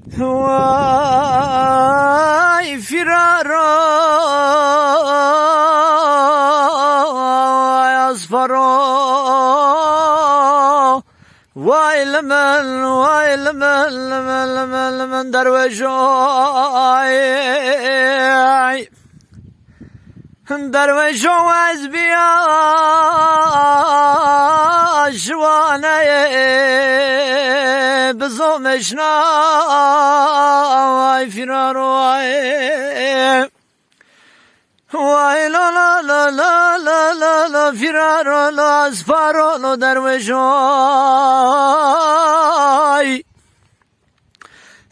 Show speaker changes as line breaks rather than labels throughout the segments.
وای فرارا وای اسفرا وای لمن درویشای درویشو از بیا شوانه بزومشنا وای فرار وای لا لا لا لا لا لا لا فرار لا اسفار لا درویشای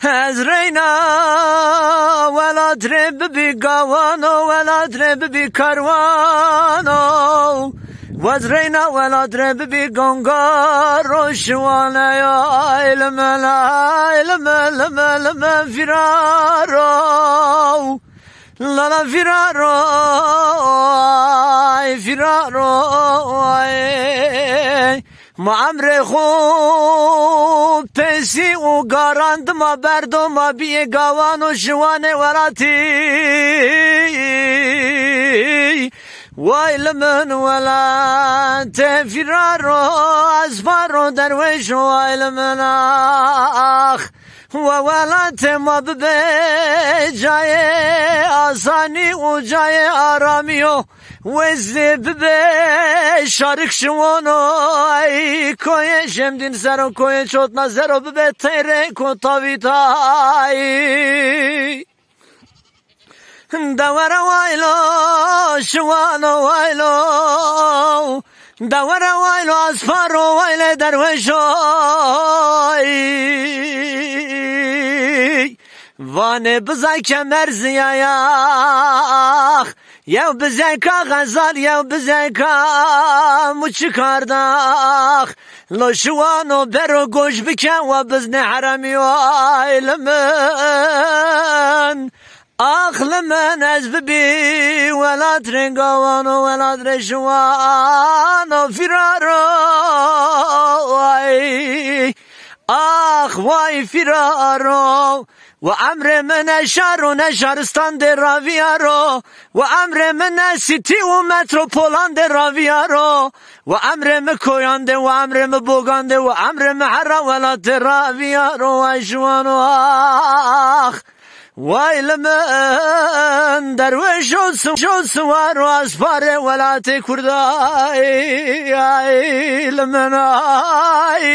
از رینا ولا ترب بقوانو ولا ترب بكروانو وزرينا ولا ترب بقنقار شوانا يا لما فرارو لا فرارو ما عمر خوب پسی و گاراند ما بردو ما بیه گوان و شوانه وراتی وای لمن ولا تفرارو اسفارو درویش وای لمن آخ وولات ما ببه جای آسانی و جای آرامیو وزی ببه شارک شوانو ای کوی شمدین سرو کوی چوت نظرو ببه تیره کو تاویتای دور وایلو شوانو وایلو دور وایلو اسفارو وایل درویشای وانه بزای کمر زیایاخ یا بزای که غزال یا بزای که مچی کارداخ لو شوانو برو گوش بکن و بزن حرمی وای لمن آخ لمن از ببی ولا ترنگوانو ولا ترشوانو فرارو وای آخ وای فرارو و امر من شهر و نشهرستان در راویارو و امر من سیتی و متروپولان در راویارو و امر من کویانده و امر من بوگانده و امر من حرا ولات راویارو و شوانو آخ وای لمن درویش شو سوار و اسفار ولات کردای لمن آی